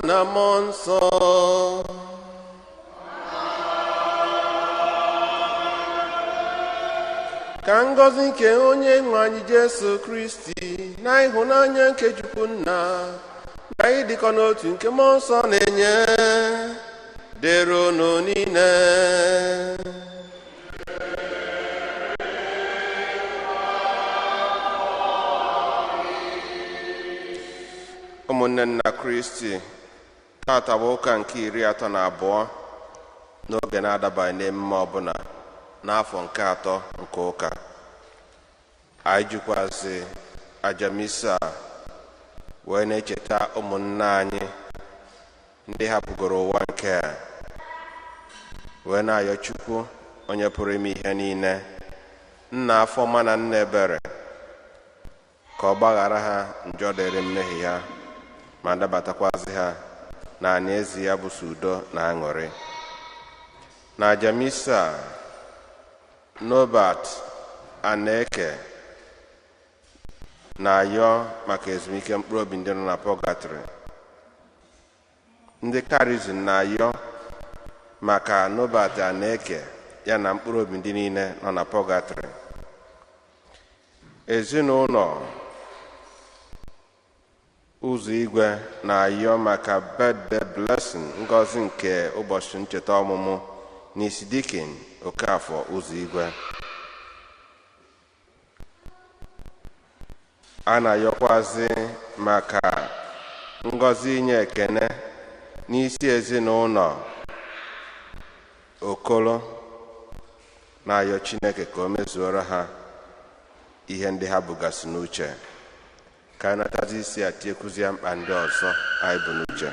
na mmụọ nsọ. Ka ngọzi nke onye nwe anyị Jesu Kristi na ịhụnanya nke Chukwu Nna na ịdịkọ n'otu nke mmụọ nsọ na-enye dịrị unu niile. Ụmụnne nna Kristi, tata bụ ụka nke 32 n'oge na-adabaghị n'emume ọbụla n'afọ nke 3 nke ụka. Anyị jikwazi ajamisa wee na-echeta ụmụnna anyị ndị hapụgoro ụwa nke a, wee na-ayọ Chukwu onye pụrụ ime ihe niile, nna afọma na nna ebere, ka ọ gbaghara ha njọ dịrị mmehie ha ma dabatakwazi ha na ezi ya bụ udo na aṅụrị. Na ajamisa Nobat Aneke na-ayọ maka ezumike mkpụrụ obi ndị nọ na pọgatrị. Ndị Karizm na-ayọ maka Nobat Aneke ya na mkpụrụ obi ndị niile nọ na pọgatrị. Ezinụlọ ụzọ igwe na-ayọ maka birthday blessing, ngọzi nke ụbọchị ncheta ọmụmụ n'isi Dikin Okafọ ụzọ igwe. A na-ayọkwazi maka ngọzi inye ekene n'isi ezinụlọ Okolo, na-ayọ Chineke ka o mezuoro ha ihe ndị ha bugasị n'uche. Ka anyị natazi isi atiekụzi mkpa ndị ọzọ anyị bụ n'uche.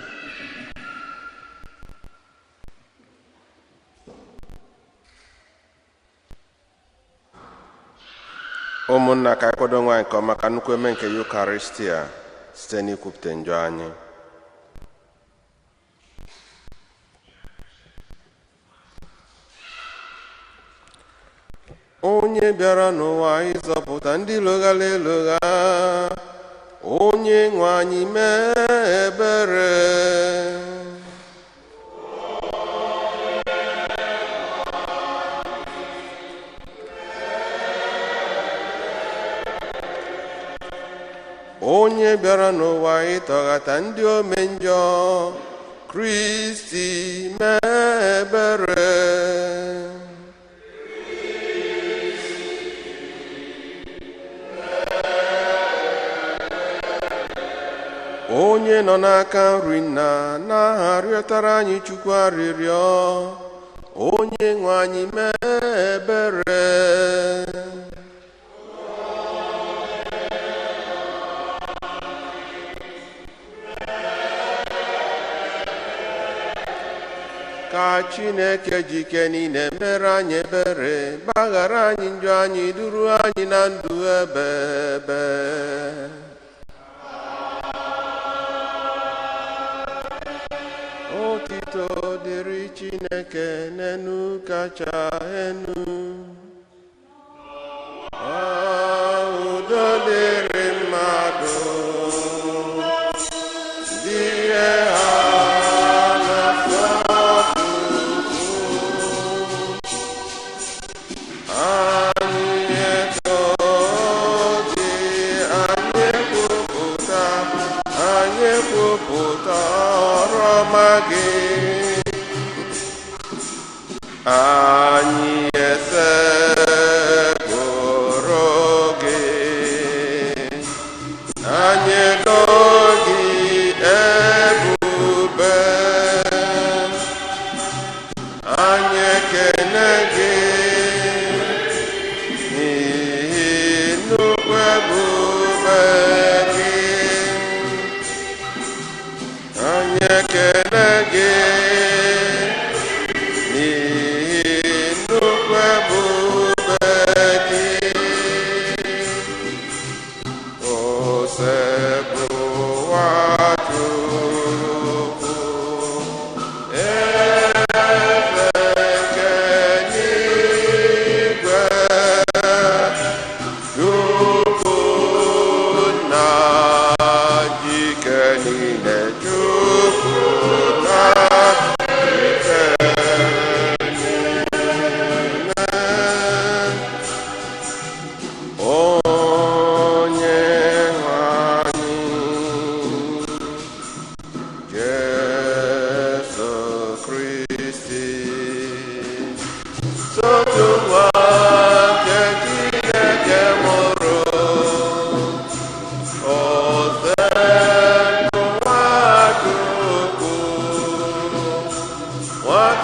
Ụmụnna, ka anyị kwado nwaanyị nke ọma ka nnukwu eme nke Yukaristia site n'ikwupụta njọ anyị. Onye bịara n'ụwa ịzọpụta ndị loghala elogha, onye nwe anyị mee ebere. Onye bịara n'ụwa ịtọghata ndị ome njọ, Kristi mee ebere. Onye nọ n'aka nri nna na-arịọtara anyị Chukwu arịrịọ, onye nwe anyị mee ebere. Ka Chineke jike niile mere anyị ebere, gbaghara anyị njọ anyị, duru anyị na ndụ ebe ebe. Otito dịrị Chineke n'enu kacha enu. Udo dịrị mmadụ ndị ha anyị esekpụrụ gị, anyị edo gị ebube, anyị ekene gị n'ihi nnukwu ebube gị, anyị ekene gị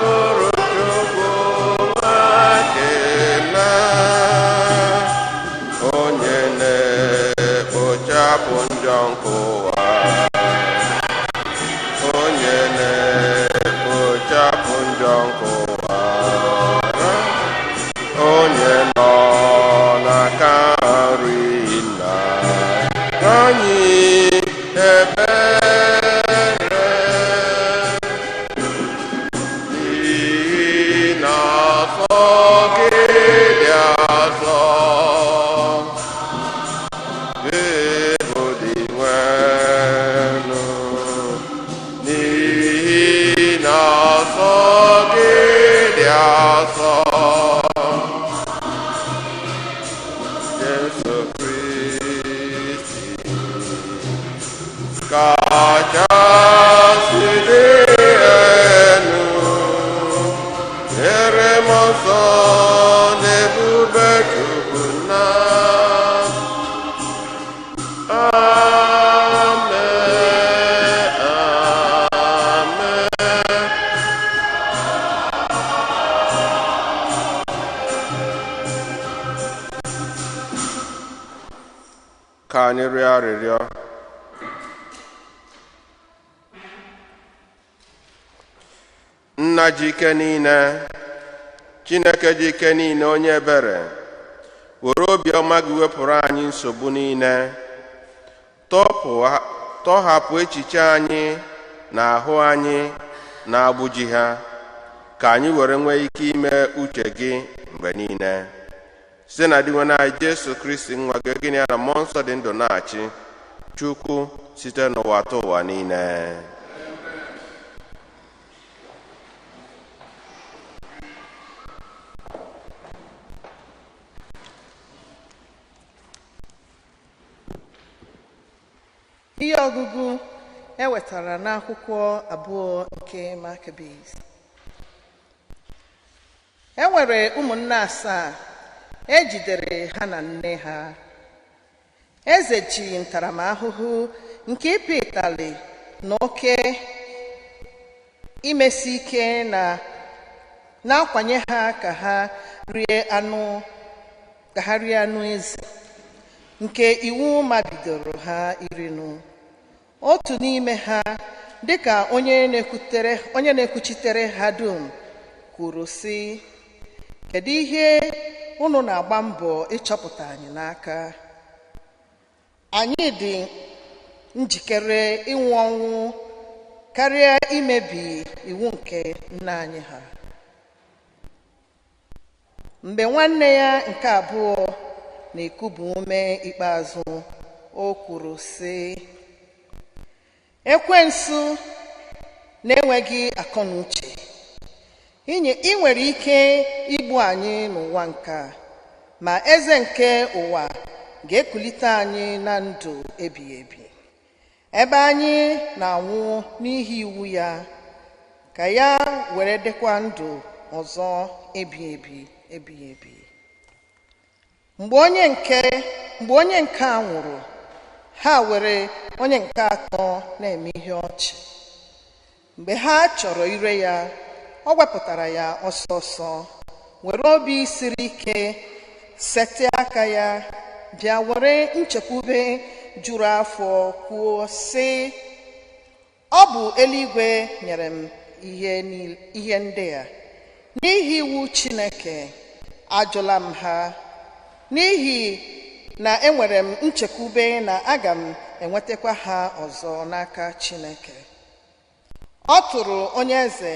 bụrụ Chukwu ekele, onye na-ekpochapụ njọ nke ụwa, onye na-ekpochapụ njọ nke ụwa, onye nọ n'aka nri nna anyị ebere, n'ihi na afọ gị dị asọ, ego dị nwenu, n'ihi na afọ gị dị asọ. Jesu Kristi kachasị dị elu, nyere m ọsọ n'ebube Chukwu nna. Amen, amen. Ka anyị rịọ arịrịọ. Nna ji ike niile, Chineke ji ike niile, onye ebere, were obiọma gị wepụrụ anyị nsogbu niile, tọhapụ echiche anyị na ahụ anyị na-agbụji ha, ka anyị were nwee ike ime uche gị mgbe niile, site na diwe anyị Jesu Kristi nwa gị, gịnị ya na mmụọ nsọ dị ndụ na-achị Chukwu site n'ụwa ta ụwa niile. Ihe ọgụgụ ewetara n'akwụkwọ abụọ nke Makabis. E nwere ụmụnne asaa ejidere ha na nne ha. Eze ji ntaramahụhụ nke ịpị ịtalị na oke imesi ike na-akwanye ha ka ha rie anụ ezi nke iwu mabidoro ha irinu. Otu n'ime ha, dịka onye na-ekwuchitere ha dum, kwuru sị, kedu ihe unu na-agba mbọ ịchọpụta anyị n'aka? Anyị dị njikere ịnwụ ọnwụ karịa imebi iwu nke nna anyị ha. Mgbe nwanne ya nke abụọ na-ekubu ume ikpeazụ, o kwuru sị, ekwensu na-enweghị akọ na uche, ị nwere ike igbu anyị n'ụwa nke, ma eze nke ụwa ga-ekulite anyị na ndụ ebighị ebi, ebe anyị na-anwụ n'ihi iwu ya, ka ya were dịkwa ndụ ọzọ ebighị ebi. Mgbe onye nke a nwụrụ, ha were onye nke atọ na-eme ihe ọchị. Mgbe ha chọrọ ire ya, ọ wepụtara ya ọsọ ọsọ, were obi siri ike setị aka ya, bịa were nchekwube juru afọ kwuo sị, ọ bụ eluigwe nyere m ihe ndị a, n'ihi iwu Chineke ajụla m ha, n'ihi na enwere m nchekwube na aga m enwetakwa ha ọzọ n'aka Chineke. Ọ tụrụ onye eze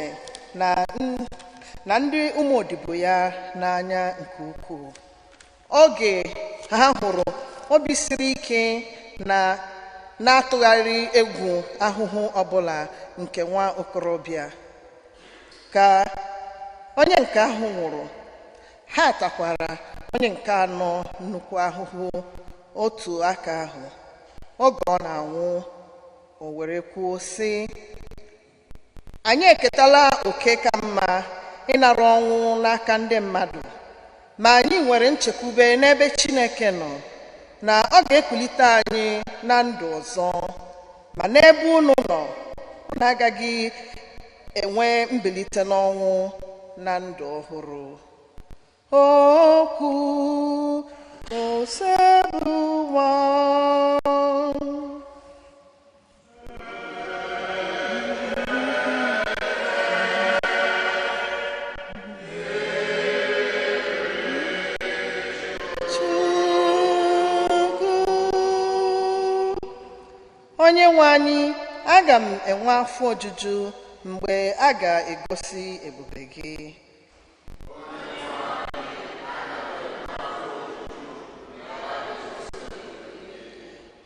na ndị ụmụodibo ya n'anya nke ukwuu. Oge ha hụrụ obi siri ike na-atụgharị egwu ahụhụ ọbụla nke nwa okorobịa ka onye nke ahụ nwụrụ, ha takwara onye nke anọ nnukwu ahụhụ otu aka ahụ. Oge ọ na-anwụ, o were kwuo sị, anyị eketala oke ka mma ịnara ọnwụ n'aka ndị mmadụ, ma anyị nwere nchekwube n'ebe Chineke nọ, na ọ ga-ekulite anyị na ndụ ọzọ. Ma n'ebe unu nọ, unu agaghị enwe mbilite n'ọnwụ na ndụ ọhụrụ. Okwu osebuwa Onyenwe anyị, aga m enwe afọ ojuju mgbe a ga-egosi ebube gị.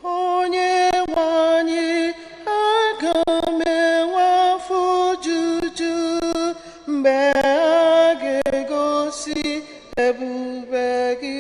Onyenwe anyị, aga m enwe afọ ojuju mgbe a ga-egosi ebube gị.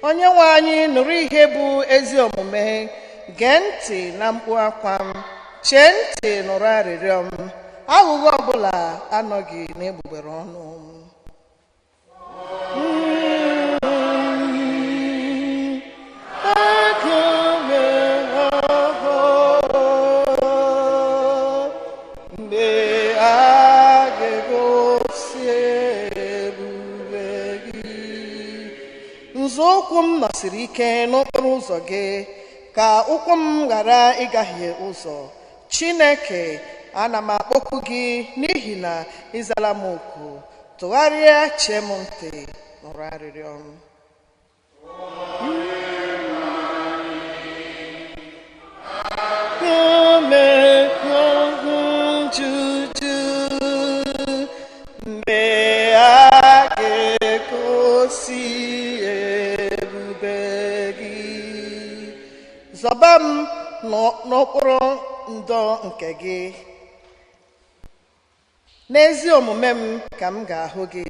Onyenwe anyị, nụrụ ihe bụ ezi omume, gee ntị na mkpu akwa m, chee ntị nụrụ arịrịọ m. Aghụghọ ọbụla anọghị n'egbugbere ọnụ m. Nzọụkwụ m nọsiri ike n'okporo ụzọ gị, ka ụkwụ m ghara ịgahie ụzọ. Chineke, ana m akpọku gị n'ihi na ịzala m oku. Tụgharịa, chee m ntị, nụrụ arịrịọ m. Mgbe a ga-egosi zọba m n'okporo ndọ nke gị. N'ezi omume m ka m ga-ahụ gị.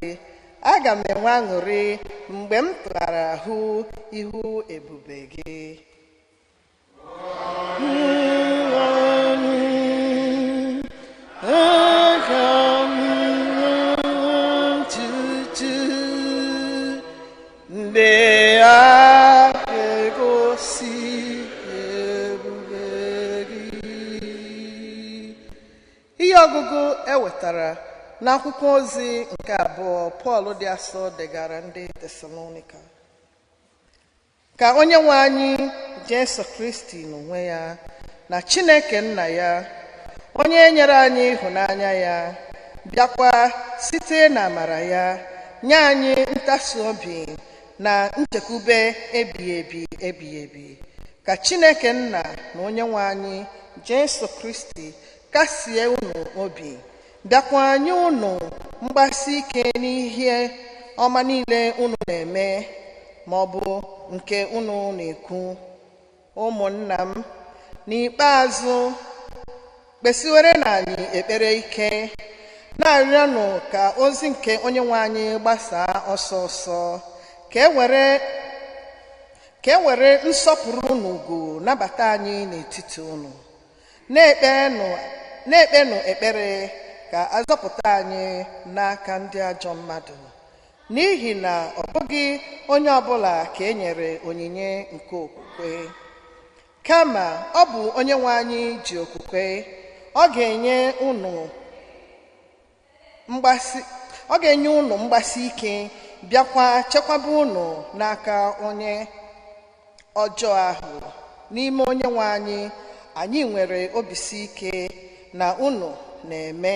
Aga m enwe aṅụrị mgbe m tụghara ahụ ihu ebube gị. Mgbe a ga-egosi ihe ọgụgụ ewetara n'akwụkwọ ozi nke abụọ Pọl dị asọ degara ndị Tesalonika. Ka Onyenwe anyị Jesu Kristi n'onwe ya na Chineke nna ya, onye nyere anyị ịhụnanya ya, bịakwa site na amara ya nye anyị ntasi obi na nchekwube ebighị ebi. Ka Chineke nna na Onyenwe anyị Jesu Kristi kasie unu obi, bịakwa nye unu mgbasi ike n'ihe ọma niile unu na-eme ma ọ bụ nke unu na-ekwu. Ụmụnna m, n'ikpeazụ, kpesiwere na anyị ekpere ike, na-arịọnụ ka ozi nke Onyenwe anyị gbasaa ọsọ ọsọ, ka e were nsọpụrụ na ugwu nabata anyị n'etiti unu. Na-ekpenụ ekpere ka azọpụta anyị n'aka ndị ajọ mmadụ, n'ihi na ọ bụghị onye ọbụla ka e nyere onyinye nke okwukwe, kama ọ bụ Onyenwe anyị ji okwukwe. Ọ ga-enye unu mgbasi ike, bịakwa chekwaba unu n'aka onye ọjọọ ahụ. N'ime Onyenwe anyị nwere obisi ike na unu na-eme,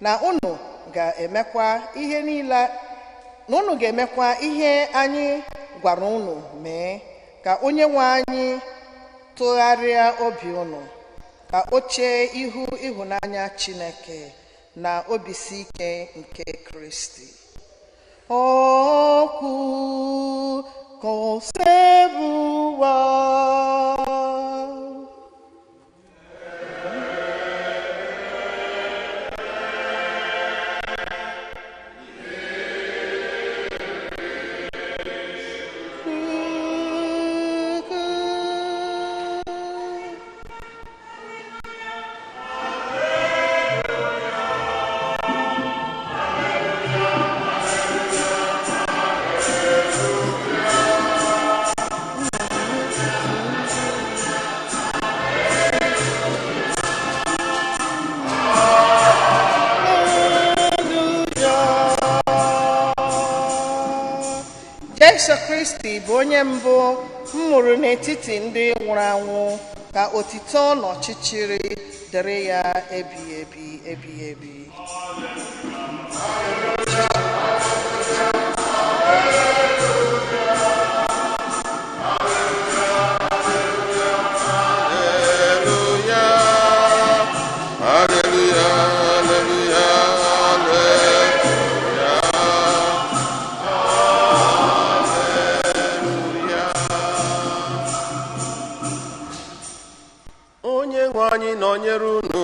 na unu ga-emekwa ihe niile, na unu ga-emekwa ihe anyị gwara unu mee. ka onye nwe anyị tụgharịa obi unu, ka o chee ihu ịhụnanya Chineke na obisi ike nke Kristi. Okwu konseruwa Jesu Kristi bụ onye mbụ m mụrụ n'etiti ndị nwụrụ anwụ, ka otito na ọchịchịrị dịrị ya ebighị ebi ebighị ebi. Anyị nọnyere unu.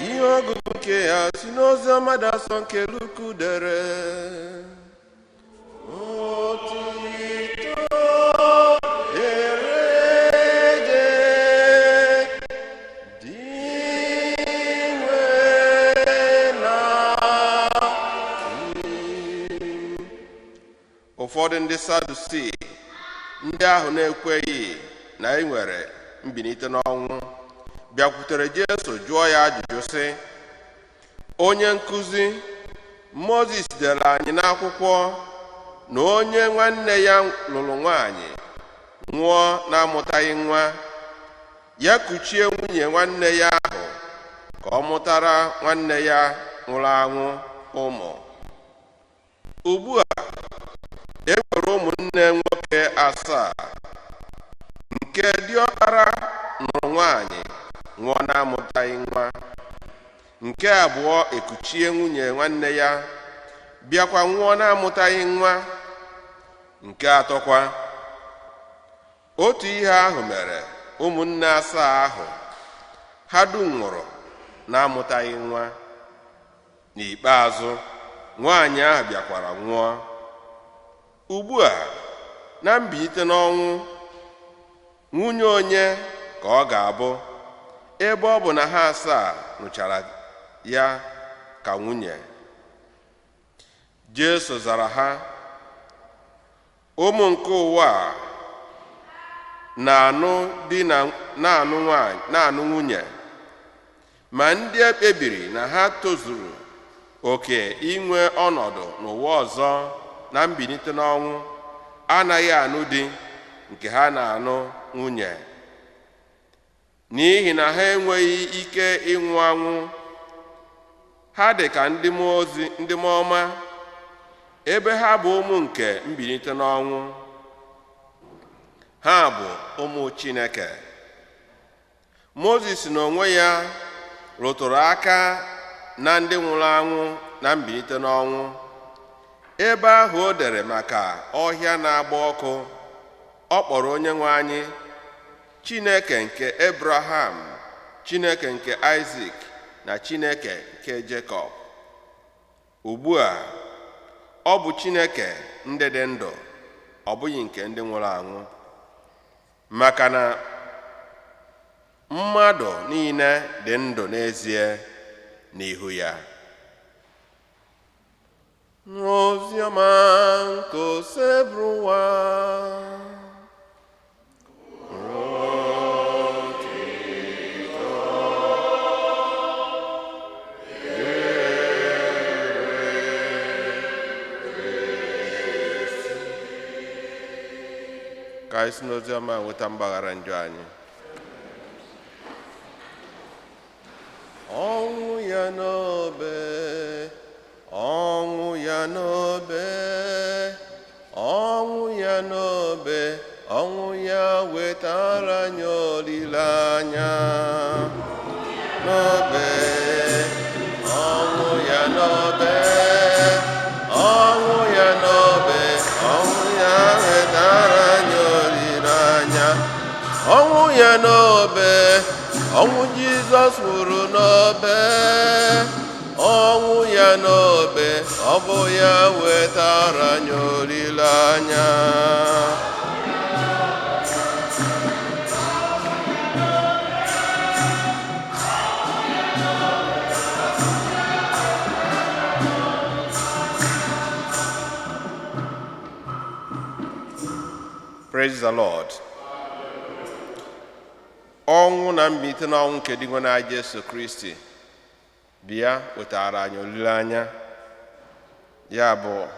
Ihe ọgụgụ nke ya si n'ozi ọma dasọ nke Luku dere. Otito erede dị nwe na ụfọdụ ndị Sadusii, ndị ahụ na-ekweghị na e nwere mbilite n'ọnwụ, bịakwutere Jesu jụọ ya ajụjụ sị, onye nkụzi, Mozis dere anyị n'akwụkwọ na onye nwanne ya lụrụ nwaanyị nwụọ na-amụtaghị nwa, ya kuchie nwunye nwanne ya ahụ ka ọ mụtara nwanne ya nwụrụ anwụ ụmụ. Ugbu a e nwere ụmụnne nwoke 7, nke diọkpara nụrụ nwaanyị nwụọ na-amụtaghị nwa, nke abụọ ekuchie nwunye nwanne ya bịakwa nwụọ na-amụtaghị nwa, nke atọkwa. Otu ihe ahụ mere ụmụnne 7 ahụ, ha dum nwụrụ na-amụtaghị nwa. N'ikpeazụ nwaanyị ahụ bịakwara nwụọ. Ugbu a na mbilite n'ọnwụ, nwunye onye ka ọ ga-abụ, ebe ọ bụ na ha 7 nụchara ya ka nwunye? Jesu zara ha, ụmụ nke ụwa na-anụ di na-anụ nwunye, ma ndị ekpebiri na ha tozuru oke inwe ọnọdụ n'ụwa ọzọ na mbilite n'ọnwụ anaghị anụ di nke ha na-anụ nwunye, n'ihi na ha enweghị ike ịnwụ anwụ. Ha dị ka ndị mmụọ ọma, ebe ha bụ ụmụ nke mbilite n'ọnwụ. Ha bụ ụmụ Chineke. Mozis n'onwe ya rụtụrụ aka na ndị nwụrụ anwụ na mbilite n'ọnwụ, ebe ahụ o dere maka ọhịa na-agba ọkụ. Ọ kpọrọ Onyenwe anyị Chineke nke Abraham, Chineke nke Isaac na Chineke nke Jekọb. Ugbu a ọ bụ Chineke ndị dị ndụ, ọ bụghị nke ndị nwụrụ anwụ, maka na mmadụ niile dị ndụ n'ezie n'ihu ya. Oziọma nke osebruwa. Ka anyị si n'oziọma nweta mgbaghara njọ anyị. Ọnwụ ya n'obe, ọnwụ ya wetara anyị olileanya. N'obe, ọnwụ ya n'obe, ọnwụ ya n'obe, ọnwụ ya wetara anyị olileanya. Ọnwụ ya n'obe, ọnwụ Jizọs nwụrụ n'obe, ọnwụ ya n'obe, ọ bụ ya wetara anyị olileanya. Praise the Lord. Ọnwụ na mbilite n'ọnwụ nke dị na Jesu Kristi bịa wetara anyị olileanya. Ya bụ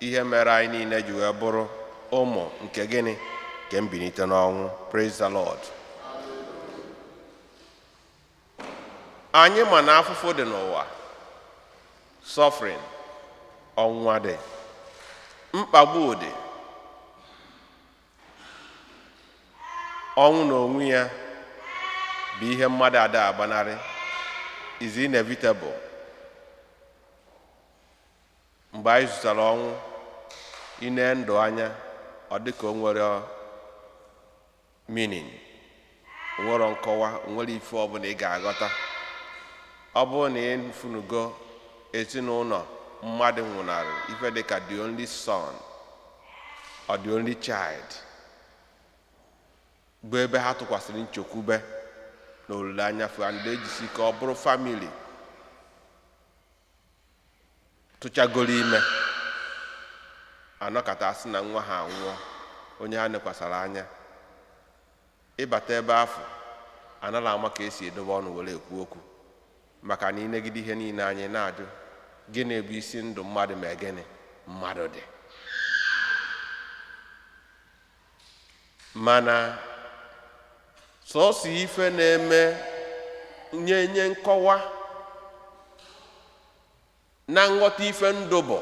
ihe mere anyị niile ji wee bụrụ ụmụ nke gịnị? Nke mbilite n'ọnwụ. Praise the Lord. Anyị ma na afụfụ dị n'ụwa, suffering, ọnwụnwa dị, mkpagbu dị. Ọnwụ n'onwe ya bụ ihe mmadụ ada agbanarị, is inevitable. Mgbe anyị zụtara ọnwụ, ine ndụ anya, ọ dị ka o nwere meaning, o nwere nkọwa, o nwere ife ọbụla ị ga-aghọta. Ọ bụrụ na ị funugo ezinụlọ mmadụ nwụnarị, ife dị ka the only son or the only child, bụ ebe ha tụkwasịrị nchekwube na olileanya fụ ndị ejisi ka ọ bụrụ famili tụchagoro ime, anọkọta asị na nwa ha anwụọ, onye ha nekwasara anya. Ịbata ebe afọ anaghị ama ka esi edobe ọnụ were ekwu okwu, maka na ịnegide ihe niile anyị na-ajụ gịnị bụ isi ndụ mmadụ ma gịnị mmadụ dị. Mana sọọsọ ife na-eme nye nkọwa na nghọta ife ndụ bụ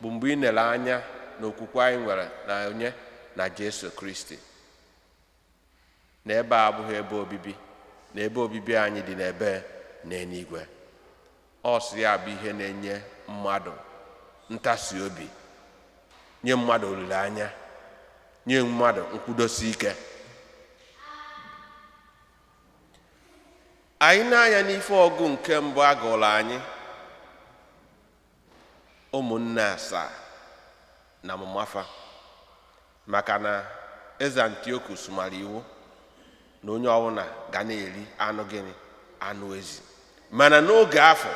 mgbe ị nere anya n'okwukwe anyị nwere na onye na Jesu Kristi, na ebe a abụghị ebe obibi, na ebe obibi anyị dị n'ebe n'eluigwe. Ọ sị ya bụ ihe na-enye mmadụ ntasi obi, nye mmadụ olileanya, nye mmadụ nkwudosi ike. Anyị na-anya n'ife ọgụ nke mbụ a gụrụ anyị, ụmụnne asaa na mụmafa, maka na eze Antiochus mara iwu na onye ọbụla ga na-eri anụ gịnị? Anụ ezi. Mana n'oge afọ,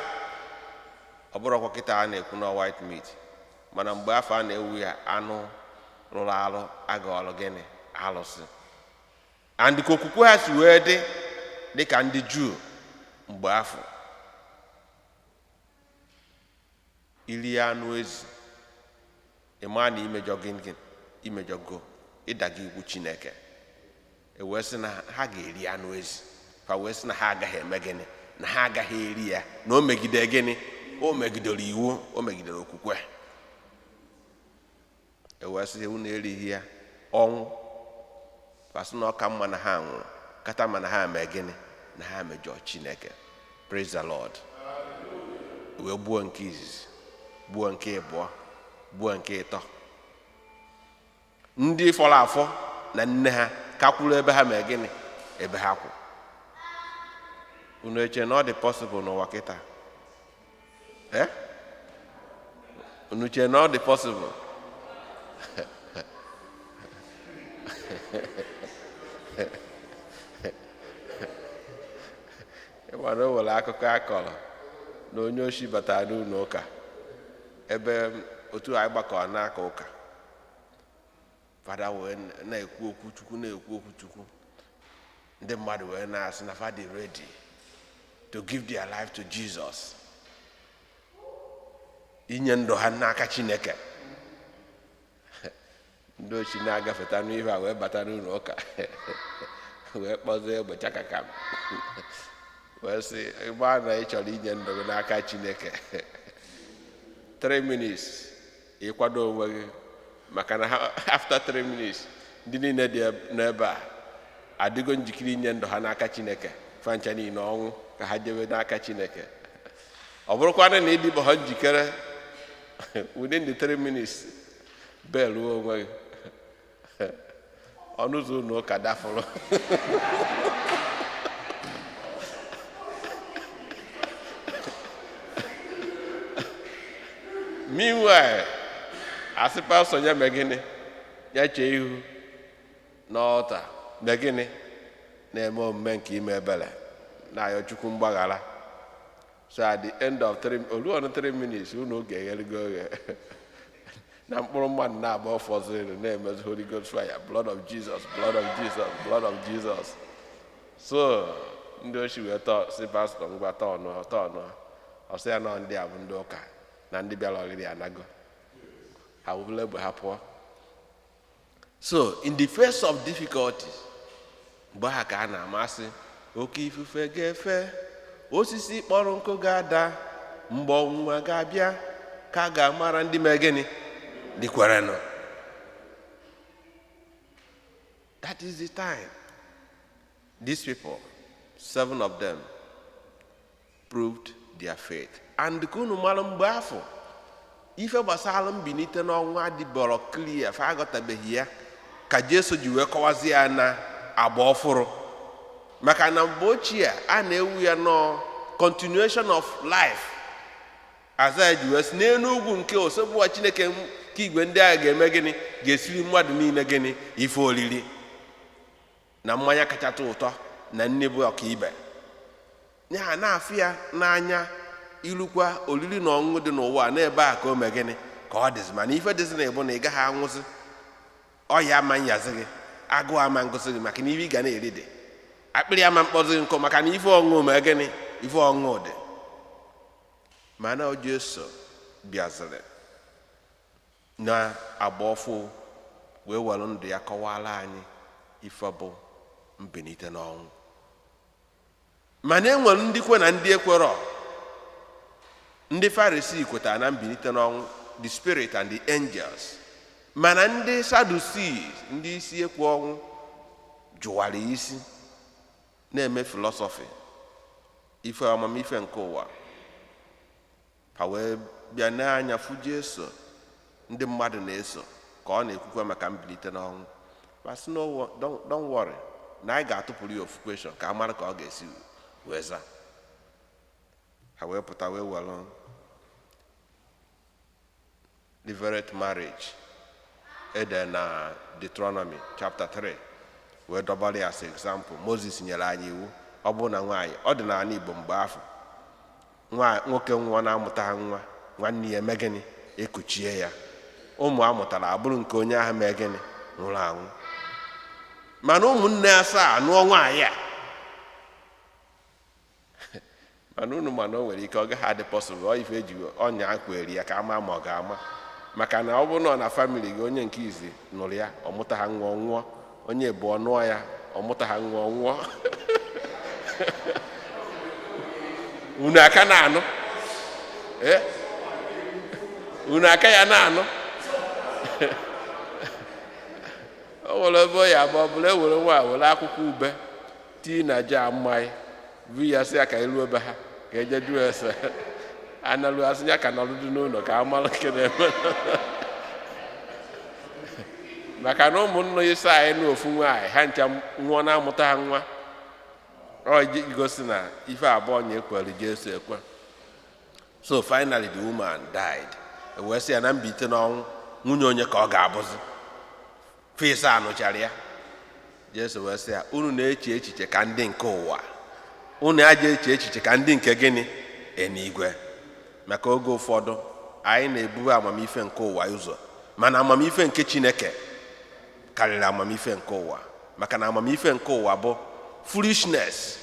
ọ bụrụkwa kịta a na-ekwu na white meat, mana mgbe afọ a na-ewu ya anụ rụrụ arụ agọọlụ gịnị? Alụsị. And ka okwukwe ha si wee dị dịka ndị Juu mgbe afọ, iri anụ ezi, ịma na imejọ gịnị? Imejọgo ịdaga iwu Chineke. Wee sị na ha ga-eri anụ ezi, fa wee sị na ha agaghị eme gịnị? Na ha agaghị eri ya, na o megide gịnị? O megidere iwu, o megidere okwukwe. Wee sị unu erighị ya, ọnwụ. Fasị na ọka mma na ha nwụrụ kata ma na ha mee gịnị? Na ha mejọ Chineke. Praise the Lord. Wee gbuo nke izizi, gbuo nke ịbụọ, gbuo nke ịtọ. Ndị fọrọ afọ na nne ha kakwuru ebe ha mee gịnị? Ebe ha kwụ. Unu eche na ọ dị possible n'ụwa kịta? Unu eche na ọ dị possible? Ịgbara o nwere akụkọ akọrọ na onye oshi batara n'ụlọ ụka, ebe otu anyị gbakọrọ n'aka ụka. Fada wee na-ekwu okwu Chukwu, na-ekwu okwu Chukwu. Ndị mmadụ wee na-asị na fada ready to give their life to Jesus, inye ndụ ha n'aka Chineke. Ndị ochi na-agafeta n'ihe a wee bata n'ụlọ ụka wee kpọzie egbe chakakam wee sị, ebe a na ị chọrọ inye ndụ gị n'aka Chineke 3 minutes ịkwado onwe gị, maka na after 3 minutes ndị niile dị n'ebe a adịgo njikere inye ndụ ha n'aka Chineke fancha niile ọnwụ ka ha jebe n'aka Chineke. Ọ bụrụkwana na ịdịbọ ha njikere within the 3 minutes bell ruo onwe gị ọnụ ụzọ ụlọ ụka dafụrụ. Meanwhile, asị pastọ ya mee gịnị? Ya chee ihu n'ọta mee gịnị? Na-eme omume nke ime ebere na-ayọ Chukwu mgbaghara. So at the end of 3 minutes unu oge egherigo oghe na mkpụrụ mmadụ na-agba fọzụrụ na-emezi Holy Ghost fire, blood of Jesus, blood of Jesus, blood of Jesus. So ndị ochi wee si pastọ ngwa tọọnụ ọ sị ya nọ ndị a bụ ndị ụka na ndị bịara ọgịrị anago ha wụbụla egbe ha pụọ. So in the face of difficulties, mgbe ha ka a na-amasị oke ifufe ga-efe, osisi kpọrọ nkụ ga-ada, mgbe ọnwụnwa ga-abịa ka a ga-amara ndị mee gịnị ndị kwerenụ. That is the time. These people, 7 of them, proved their faith. And kunu mara mgbe afọ ife gbasara mbilite n'ọnwụ adịbọrọ clear fa aghọtabeghị ya ka Jesu ji wee kọwazie ya na agba ọfụrụ. Maka na mgbe ochie a na-ewu ya nọ continuation of life. Aza ji wee si n'elu ugwu nke osogbuwa Chineke ka igwe ndị agha ga-eme gịnị ga-esiri mmadụ niile gịnị ife olili na mmanya kachata ụtọ na nne bụ ọkaibe. Ya na-afụ ya n'anya ilukwa olili na ọṅụṅụ dị n'ụwa n'ebe a ka o mee gịnị ka ọ dịzi. Mana ife dịzi na ịbụ na ị gaghị anwụzi, ọya ama nyazi gị, agụụ ama ngụsị gị maka na ife ị ga na-eri dị, akpịrị ama mkpọzi nkụ maka na ife ọṅụ mee gịnị ife ọṅụ dị. Mana o Jesu bịaziri na agba ọfụ wee were ndụ ya kọwara anyị ife bụ mbilite n'ọnwụ. Mana enwere ndị kwe na ndị ekwerọ. Ndị Farisii kwetara na mbilite n'ọnwụ, the spirit and the angels. Mana ndị Sadducees, ndị isi ekwe ọnwụ, jụwara isi na-eme philosophy, ife amamife nke ụwa. Ha wee bịa n'anya fụ Jesu ndị mmadụ na-eso ka ọ na-ekwukwa maka mbilite n'ọnwụ. But no, don't worry, na anyị ga-atụpụrụ ya ofu question ka a mara ka ọ ga-esi weza. Ha wee pụta wee were the virgin marriage ede na Deuteronomy chapter 3 wee dọbara ya as example. Moses nyere anyị iwu ọ bụ na nwaanyị ọ dị n'ala Igbo mgbe afọ nwoke nwa na-amụta ha nwa, nwanne ya eme gịnị ekuchie ya, ụmụ amụtara abụrụ nke onye ahụ mee gịnị nwụrụ anwụ. Mana ụmụnne asaa nụọ nwaanyị a mana unu mana o nwere ike ọ gaghị adị possible, ọ ife eji ọnya akweri ya ka ama ma ọ ga-ama. Maka na ọ bụrụ na na family gị onye nke izi nụrụ ya ọ mụta ha nwụọ nwụọ, onye bụ nụọ ya ọ mụta ha nwụọ nwụọ. Unu aka na-anụ unu aka ya na-anụ. O nwere ebe ya bụ ọ bụla ewere nwa were akwụkwọ ube tii na ji amaghị bụ ya sị ya ka elu ebe ha ka eje jụọ ese analụ asị ya ka nọrụdị n'ụlọ ka amara nke na-eme. Maka na ụmụnne ịsa anyị n'ofu nwaanyị ha ncha nwụọ na-amụta ha nwa, ọ gosi na ife abụọ nye ekwere Jesu ekwe. So finally the woman died. Wee sị ya na mbilite n'ọnwụ nwunye onye ka ọ ga-abụzi. Fesa anụchara ya. Jesu wee sị ya unu na-eche echiche ka ndị nke ụwa, unu aja eche echiche ka ndị nke gịnị eluigwe. Maka oge ụfọdụ anyị na-ebu amamife nke ụwa ụzọ, mana amamife nke Chineke karịrị amamife nke ụwa. Maka na amamife nke ụwa bụ foolishness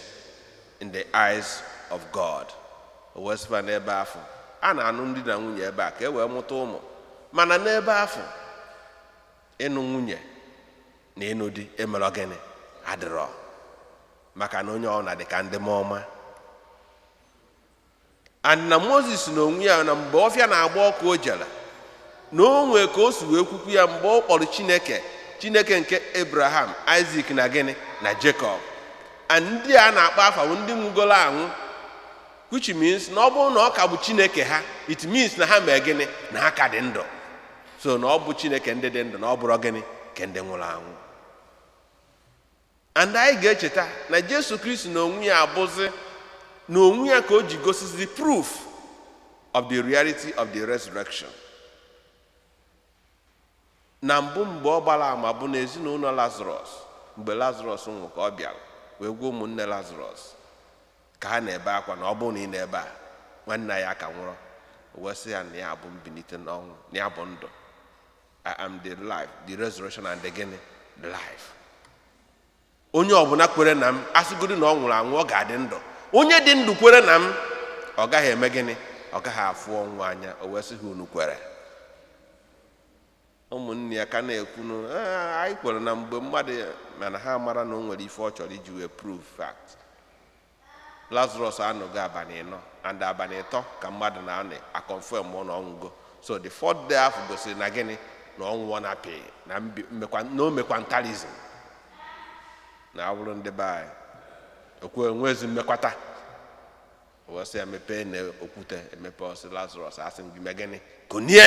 in the eyes of God. O wee sịba n'ebe afọ a na-anụ ndị na nwunye ebe a ka e wee mụta ụmụ, mana n'ebe afọ ịnụ nwunye na ịnụ di emerọ gịnị adịrọ. Maka na onye ọna dị ka ndị ọma. And na Moses na onwe ya na mgbe ọfịa na-agba ọkụ o jere na o nwee ka o si wee kwukwu ya mgbe ọ kpọrọ Chineke Chineke nke Abraham, Isaac na gịnị na Jacob. And ndị a na-akpọ afa bụ ndị nwugolo anwụ, which means na ọ bụrụ na ọ ka bụ Chineke ha, it means na ha mee gịnị na ha ka dị ndụ. So na ọ bụ Chineke ndị dị ndụ, na ọ bụrụ gịnị ka ndị nwụrụ anwụ. And anyị ga-echeta na Jesu Kristi na onwe ya abụzi na onwe ya ka o ji gosizi proof of the reality of the resurrection. Na mbụ mgbe ọ gbara ama bụ n'ezinụlọ Lazarus, mgbe Lazarus nwụrụ ka ọ bịara wee gwa ụmụnne Lazarus ka ha na-ebe akwa na ọ bụrụ na ị na-ebe a nwanne ya ka nwụrụ, wee sị ya na ya bụ mbilite n'ọnwụ, na ya bụ ndụ. I am the life, the resurrection and the life. Onye ọbụla kwere na m, asịgodu na ọ nwụrụ anwụ, ọ ga-adị ndụ. Onye dị ndụ kwere na m, ọ gaghị eme gịnị? Ọ gaghị afụ ọnwụ anya. O wee sị ha unu kwere. Ụmụnne ya ka na-ekwunu anyị kwere na mgbe mmadụ, mana ha mara na o nwere ife ọ chọrọ iji wee prove fact. Lazarus anọgo abalị 4 and abalị 3 ka mmadụ na-anị akọnfirm na ọnwụgo. So the 4th day afọ gosiri na gịnị na ọnwụọ na-apị na o mekwantalism. Na abụrụ ndị be anyị okwu enwezi mmekwata, o sị ya mepee na okwute emepe, ọsị Lazarus asị gị mee gịnị? Kunie.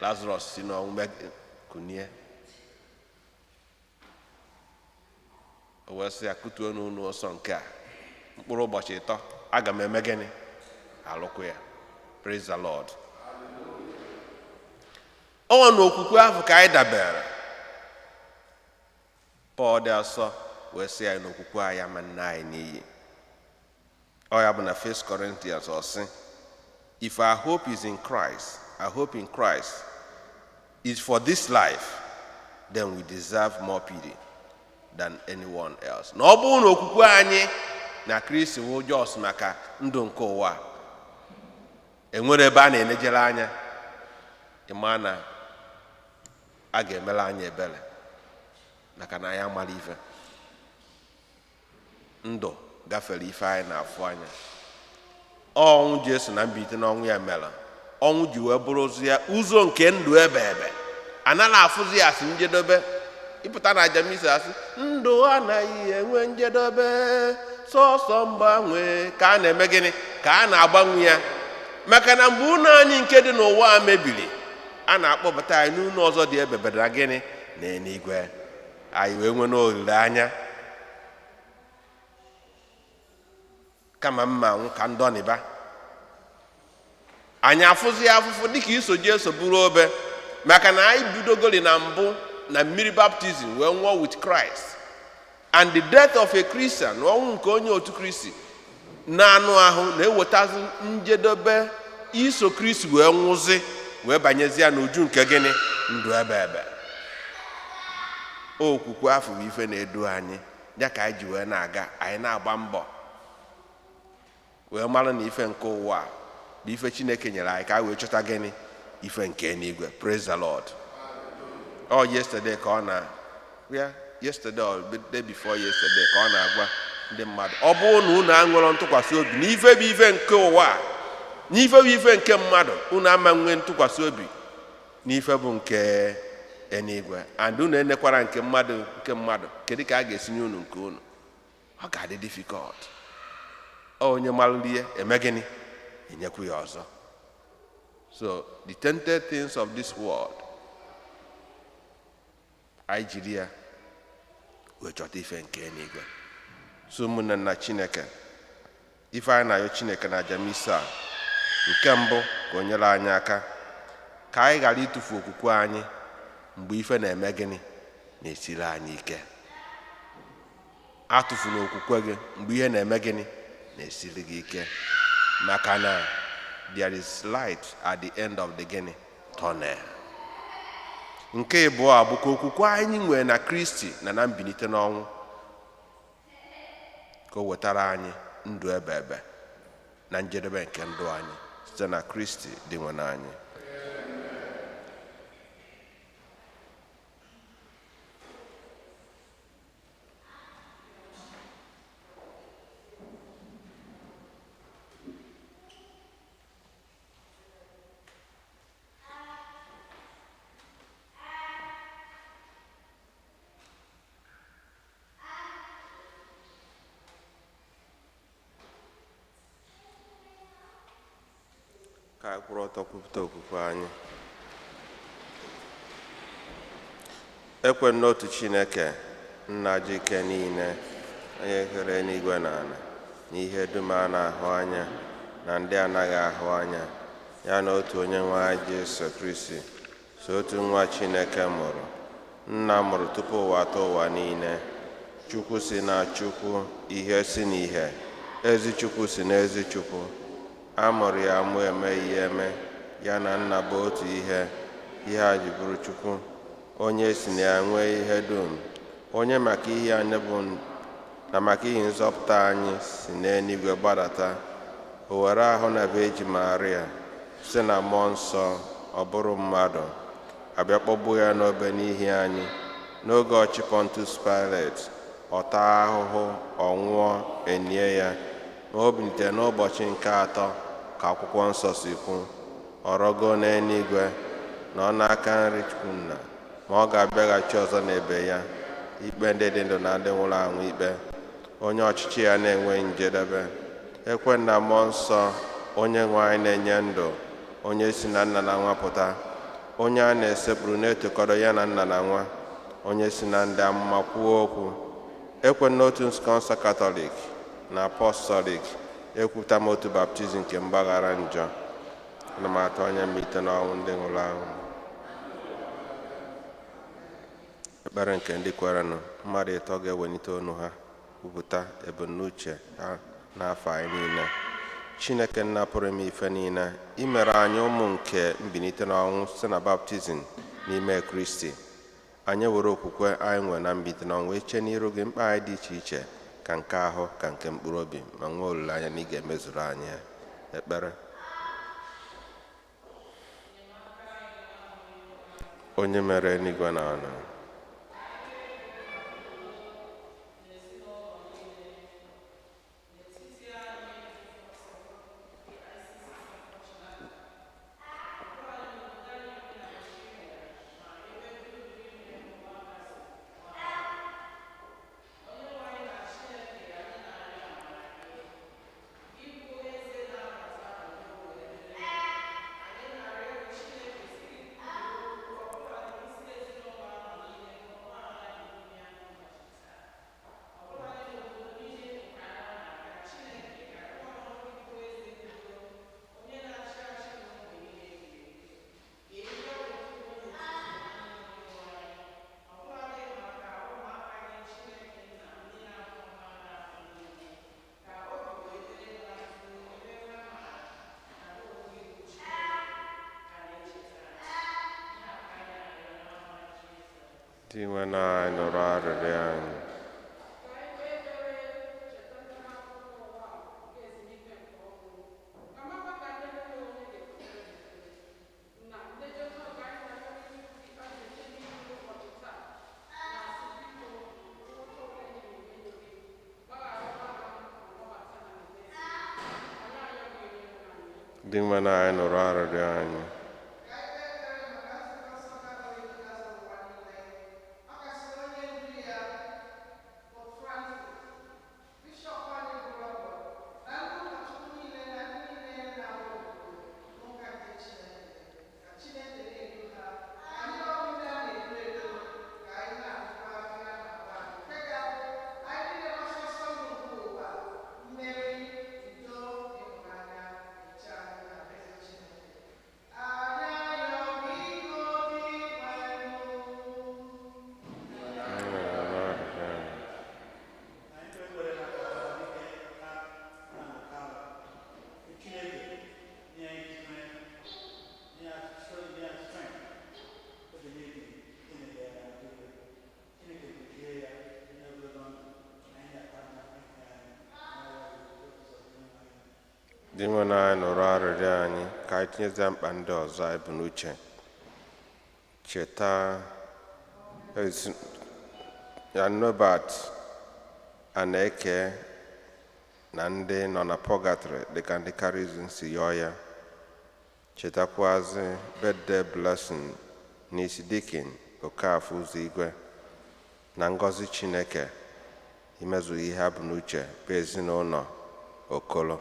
Lazarus si n'ọnwụ kunie. O sị ya kutuo n'ụlọ ọsọ nke a mkpụrụ ụbọchị 3 aga m eme gịnị? Alụkwu ya. Praise the Lord. Ọ n'okwukwe ahụ ka anyị dabere. Paul dị asọ wee sị anyị n'okwukwe anyị ama nna anyị n'iyi. Ọ ya bụ na 1 Corinthians ọ sị, if our hope is in Christ, our hope in Christ is for this life, then we deserve more pity than anyone else. Na ọ bụrụ na okwukwe anyị na Kristi wụ jos maka ndụ nke ụwa, enwere ebe a na-enejere anya, ịma na a ga-emela anyị ebere maka na anyị amara ife. Ndụ gafere ife anyị na-afụ anya. Ọnwụ Jesu na mbilite n'ọnwụ ya mere ọnwụ ji wee bụrụ ụzọ nke ndụ ebe anaghị afụzi ya asị njedebe. Ịpụta na Jamisa asị ndụ anaghị enwe njedebe, sọsọ mgbanwe ka a na-eme gịnị? Ka a na-agbanwe ya. Maka na mgbe ụlọ anyị nke dị n'ụwa a mebiri, a na-akpọbata anyị n'ụlọ ọzọ dị ebebere gịnị? Na eluigwe. Anyị wee nwee n'olileanya kama mma nwụ ka ndọniba. Anyị afụzi afụfụ dịka iso Jesu bụrụ obe, maka na anyị bidogoli na mbụ na mmiri baptizim wee nwụọ with Christ. And the death of a Christian, ọnwụ nke onye otu Kristi na anụ ahụ, na-ewetazi njedebe iso Kristi wee nwụzi wee banyezi ya n'uju nke gịnị? Ndụ ebe. Okwukwe afọ bụ ife na-edu anyị, ya ka anyị ji wee na-aga, anyị na-agba mbọ wee mara na ife nke ụwa bụ ife Chineke nyere anyị ka anyị wee chọta gịnị? Ife nke eluigwe. Praise the Lord. Yesterday ka ọ na yesterday or the day before yesterday ka ọ na-agwa ndị mmadụ, ọ bụrụ na unu aṅụrọ ntụkwasị obi n'ife bụ ife nke ụwa, n'ife bụ ife nke mmadụ, unu ama nwee ntụkwasị obi n'ife bụ nke eluigwe. And unu enekwara nke mmadụ, kedu ka a ga-esinye unu nke unu? Ọ ga-adị difficult. Onye malụrie eme gịnị? Enyekwu ya ọzọ. So the tainted things of this world, anyị jiri ya wee chọta ife nke eluigwe. So ụmụnne na Chineke, ife anyị na-ayọ Chineke na Jamisa nke mbụ ka o nyere anyị aka ka anyị ghara ịtụfu okwukwe anyị mgbe ife na-eme gịnị? Na-esiri anyị ike. Atụfula okwukwe gị mgbe ihe na-eme gịnị? Na-esiri gị ike. Maka na there is light at the end of the gịnị? Tunnel. Nke ịbụọ bụ ka okwukwe anyị nwere na Kristi na mbilite n'ọnwụ ka o wetara anyị ndụ ebe na njedebe nke ndụ anyị site na Kristi dị nwe n'anyị. ka anyị kwụrụ ọtọ kwupụta okwukwe anyị. Ekwe n'otu Chineke nna ji ike niile, onye kere n'igwe na ala na ihe dum a na-ahụ anya na ndị anaghị ahụ anya, ya na otu onye nwe anyị Jesu Kristi, so otu nwa Chineke mụrụ, nna mụrụ tupu ụwa atọ ụwa niile, Chukwu si na Chukwu, ihe si n'ihe, ezi Chukwu si n'ezi Chukwu, a mụrụ ya amụ eme ihe eme, ya na nna bụ otu ihe, ihe a ji bụrụ Chukwu, onye si na ya nwee ihe dum, onye maka ihe anyị bụ na maka ihe nzọpụta anyị si n'eluigwe gbadata, o were ahụ na Veji Maria site na mmụọ nsọ, ọ bụrụ mmadụ, abịa kpọgbuo ya n'obe n'ihi anyị n'oge ọchị Pontus Pilate, ọ taa ahụhụ, ọ nwụọ, enie ya, ma o bilite n'ụbọchị nke atọ ka akwụkwọ nsọ si kwu, ọ rọgo n'eluigwe na ọ n'aka nri Chukwu Nna, ma ọ ga-abịaghachi ọzọ n'ebe ya ikpe ndị dị ndụ na ndị nwụrụ anwụ ikpe, onye ọchịchị ya na-enweghị njedebe. Ekwe na mmụọ nsọ, onye nwe anyị na-enye ndụ, onye si na nna na nwa pụta, onye a na-esekpuru na-etokọrọ ya na nna na nwa, onye si na ndị amụma kwuo okwu. Ekwe n'otu nzukọ nsọ Katọlik na Apọstọlik, ekwuta m otu baptizim nke mgbaghara njọ, ana m atụ anya mbilite n'ọnwụ ndị nwụrụ anwụ. Ekpere nke ndị kwerenụ, mmadụ ịtọ ga-ewelite ọnụ ha kwupụta ebumnuche ha n'afọ anyị niile. Chineke nna pụrụ ime ife niile, imere anyị ụmụ nke mbilite n'ọnwụ site na baptizim n'ime Kristi. Anyị were okwukwe anyị nwere na mbilite n'ọnwụ eche n'iru gị mkpa anyị dị iche iche, ka nke ahụ ka nke mkpụrụ obi, ma nwee olileanya na ị ga-emezuru anyị ya. Ekpere. Onye mere eluigwe na ala, dị nwe na anyị nụrụ arịrịọ anyị. Dị nwe na anyị nụrụ arịrịọ anyị. Dị nwe na anyị nụrụ arịrịọ anyị, ka anyị tinyezie mkpa ndị ọzọ anyị bụ n'uche. Cheta Nobat, Aneke na ndị nọ na pọgatrị dịka ndị Karizm si yọọ ya. Chetakwazi birthday blessing n'isi Dikin Okafọ ụzọ igwe, na ngọzi Chineke imezu ihe ha bụ n'uche bụ ezinụlọ Okolo.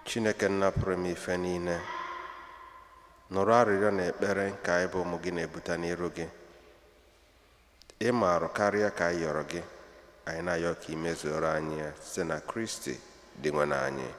Chineke nna pụrụ ime ife niile, nụrụ arịrịọ na ekpere nke anyị bụ ụmụ gị na-ebute n'iru gị. Ị maara karịa ka anyị yọrọ gị, anyị na-ayọ ka imezuoro anyị ya site na Kristi dị nwe na anyị.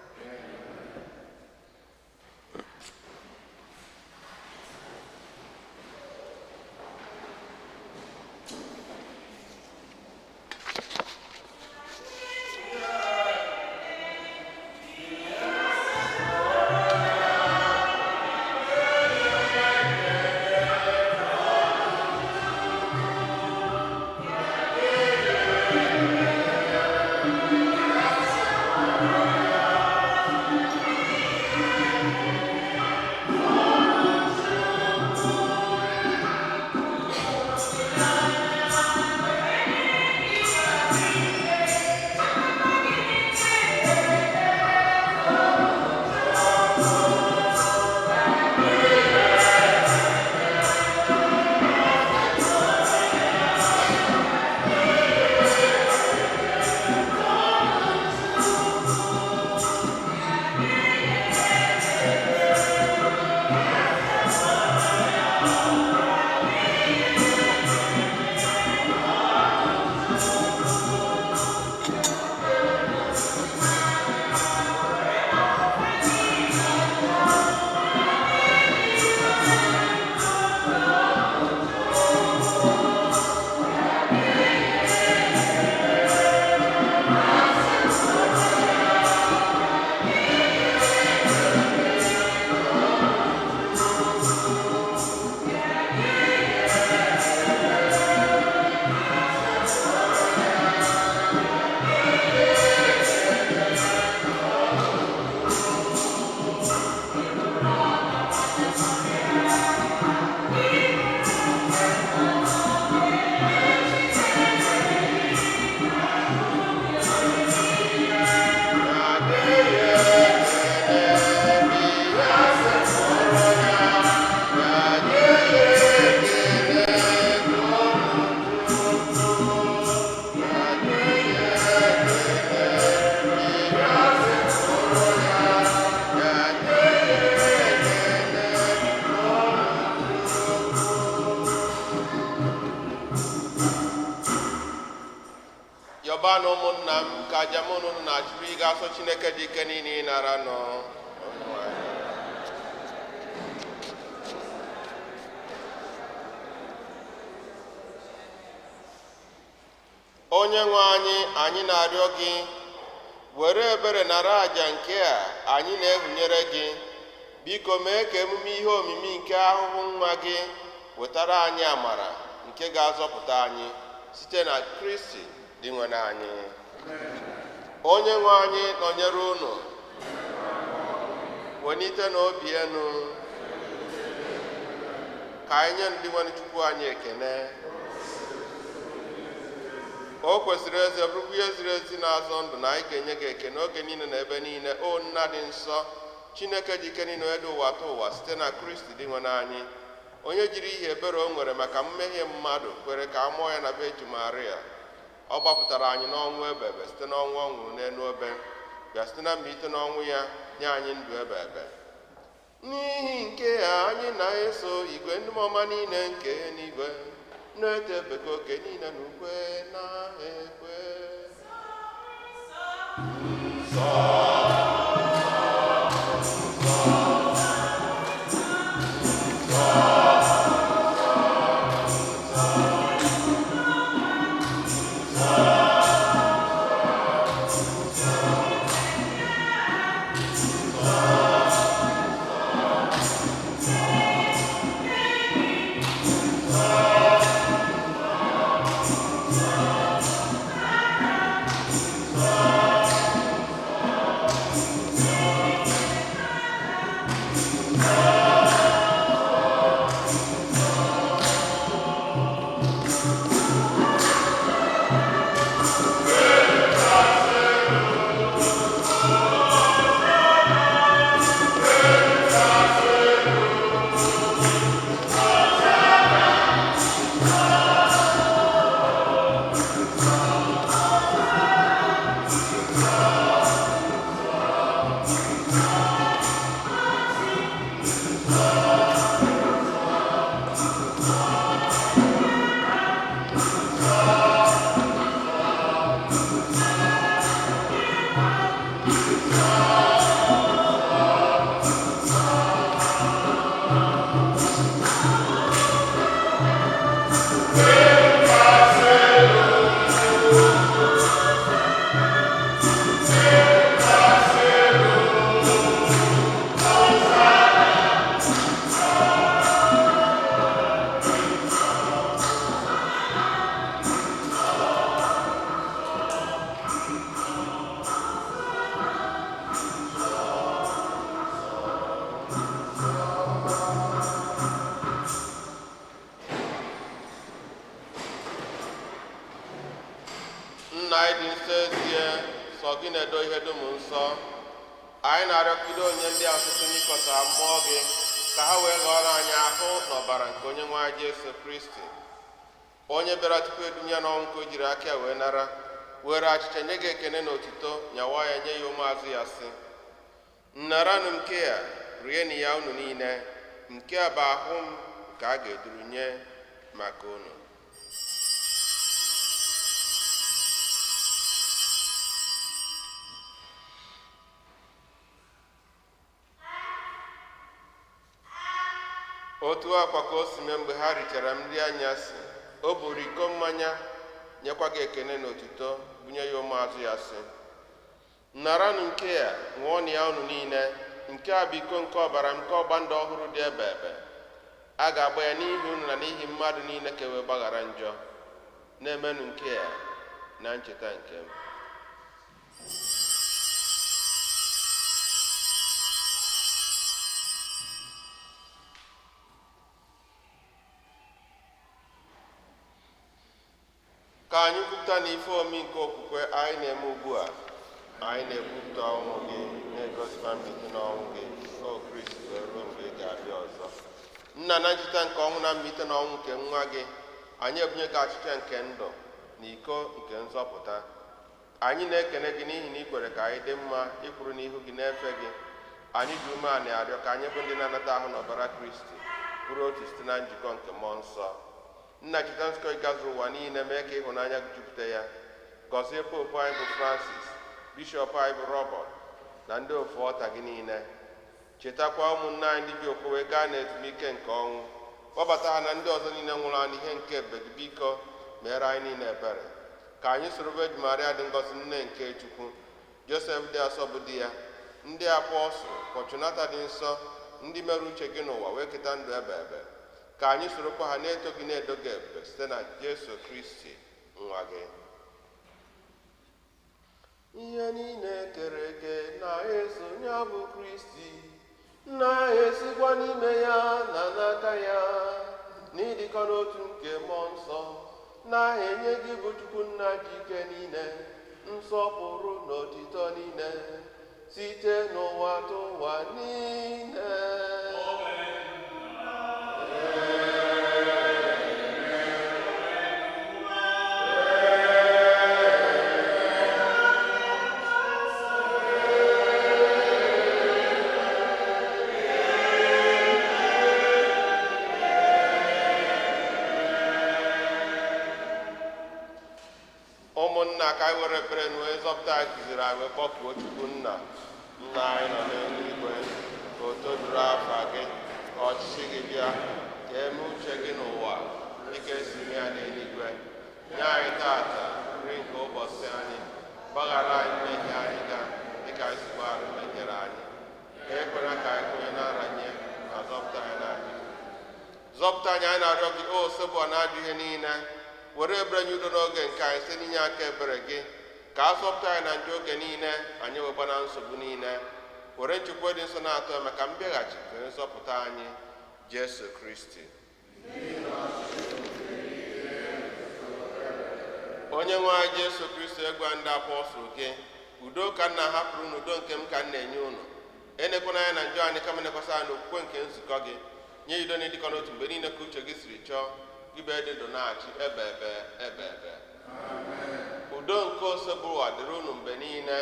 Yọbanụ ụmụnna m ka aja mụ na unu na-achụrụ ị ga-asọ Chineke dị ike niile ịnara nọ. Onye nwe anyị, anyị na-arịọ gị, were ebere nara aja nke a anyị na-ehunyere gị. Biko mee ka emume ihe omimi nke ahụhụ nwa gị wetara anyị amara nke ga-azọpụta anyị site na Kristi dị nwe na anyị. Onye nwe anyị nọnyere unu, welite n'obi enu ka anyị nye ndị nwere Chukwu anyị ekene. O kwesịrị eze bụrụkwa ihe ziri ezi na-azọ ndụ na anyị ga-enye gị ekene oge niile na ebe niile. O nna dị nsọ, Chineke dị ike niile edo ụwa atọ ụwa site na Kristi dị nwe na anyị, onye jiri ihe ebere o nwere maka mmehie mmadụ kwere ka a mụọ ya na be Eju Maria. Ọ gbapụtara anyị n'ọnwụ ebebe site n'ọnwụ ọ nwụrụ n'elu obe, bịa site na mbilite n'ọnwụ ya nye anyị ndụ ebebe. N'ihi nke a anyị na-eso igwe ndị ọma niile nke n'igwe na-eto ebeke oke niile na ukwe na ekwe. anyị dị nsọ ezie, sọ gị na-edo ihe dum nsọ. Anyị na-arịọkide onye ndị a ọtụtụ n'ịkọta mmụọ gị ka ha wee ghọrọ anyị ahụ na ọbara nke onye nwe anyị Jesu Kristi, onye bịara tupu edunya n'ọnwụ ka o jiri aka ya wee nara, were achịcha nye gị ekene na otito, nyawa ya nye ya ụmụazụ ya sị, nnaranụ nke a, rienụ ya unu niile, nke a bụ ahụ m ka a ga-eduru nye maka unu. Otu akwa ka o si mee mgbe ha richara nri anyasị, o buru iko mmanya nyekwa gị ekene na otito, bunye ya ụmụazụ ya sị, nnaranụ nke a, ṅụọnụ ya unu niile, nke a bụ iko nke ọbara m, nke ọgba ndụ ọhụrụ dị ebe ebe. A ga-agba ya n'ihi unu na n'ihi mmadụ niile ka e wee gbaghara njọ. Na-emenụ nke a na ncheta nke m. Ka anyị kwupụta na ife omi nke okwukwe anyị na-eme ugbu a. Anyị na-ekwupụta ọnwụ gị, na-egosikwa mbilite n'ọnwụ gị, o Kristi, wee ruo mgbe ị ga-abịa ọzọ. Nna, na ncheta nke ọnwụ na mbilite n'ọnwụ nke nwa gị, anyị ebunye gị achịcha nke ndụ na iko nke nzọpụta. Anyị na-ekene gị n'ihi na ị kwere ka anyị dị mma ịkwụrụ n'ihu gị na-efe gị. Anyị dị ume a na-arịọ ka anyị bụ ndị na-anata ahụ n'ọbara Kristi bụrụ otu site na njikọ nke mmụọ nsọ. Nna, cheta nzukọ ị gazuru ụwa niile, mee ka ịhụnanya gị jupụta ya. Gọzie popu anyị bụ Francis, bishọp anyị bụ Robert, na ndị ofu ọta gị niile. Chetakwa ụmụnne anyị ndị bi okpukpe gaa n'ezumike nke ọnwụ. Kpọbata ha na ndị ọzọ niile nwụrụ anụ ihe nke ebere, biko meere anyị niile ebere. Ka anyị soro Virgin Maria dị ngọzi, nne nke Chukwu, Joseph dị asọ bụ di ya, ndị apọstụl, Fortunata dị nsọ, ndị mere uche gị n'ụwa wee keta ndụ ebe ebe. Ka anyị sorokwa ha na-eto gị na-edo gị ebube site na Jesu Kristi nwa gị. Ihe niile kere eke na-eso ya bụ Kristi, na-esikwa n'ime ya na n'aka ya, n'ịdịkọ n'otu nke mmụọ nsọ, na-enye gị bụ Chukwu Nna ji ike niile, nsọpụrụ na otito niile, site n'ụwa tụwa niile. Ụmụnna, ka anyị were ekpere na wee zọpụta anyị kụziri anyị wee kpọkuo Chukwu Nna. Nna anyị nọ n'eluigwe, ka o tozuru afa gị, ka ọchịchị gị bịa, ka eme uche gị n'ụwa dịka esi eme ya n'eluigwe. Nye anyị tata nri nke ụbọchị anyị, gbaghara anyị mmehie anyị ga dịka anyị si gbaghara mehiere anyị, ka ekwela ka anyị kwenye na nranye, ma zọpụta anyị n'ajọ. Zọpụta anyị, anyị na-arịọ gị, o Osebụ na ajọ ihe niile. Were ebere nye udo n'oge nke anyị site n'inye aka ebere gị, ka a zọpụta anyị na njọ oge niile, anyị wekwa na nsogbu niile. Were nchekwa dị nsọ na-atọ ya maka mbịaghachi nke nzọpụta anyị, Jesu Kristi. Onye nwe anyị Jesu Kristi, egwa ndị apọstụl gị, udo ka nna hapụrụ n'udo nke m ka m na-enye unu. Enekwana anya na njọ anyị, kama nekwasị anyị n'okwukwe nke nzukọ gị. Nye udo na ịdịkọ n'otu mgbe niile ka uche gị siri chọọ, gị bụ dị ndụ na-achị ebe ebe ebe ebe. Udo nke Osebụ ụwa dịrị unu mgbe niile.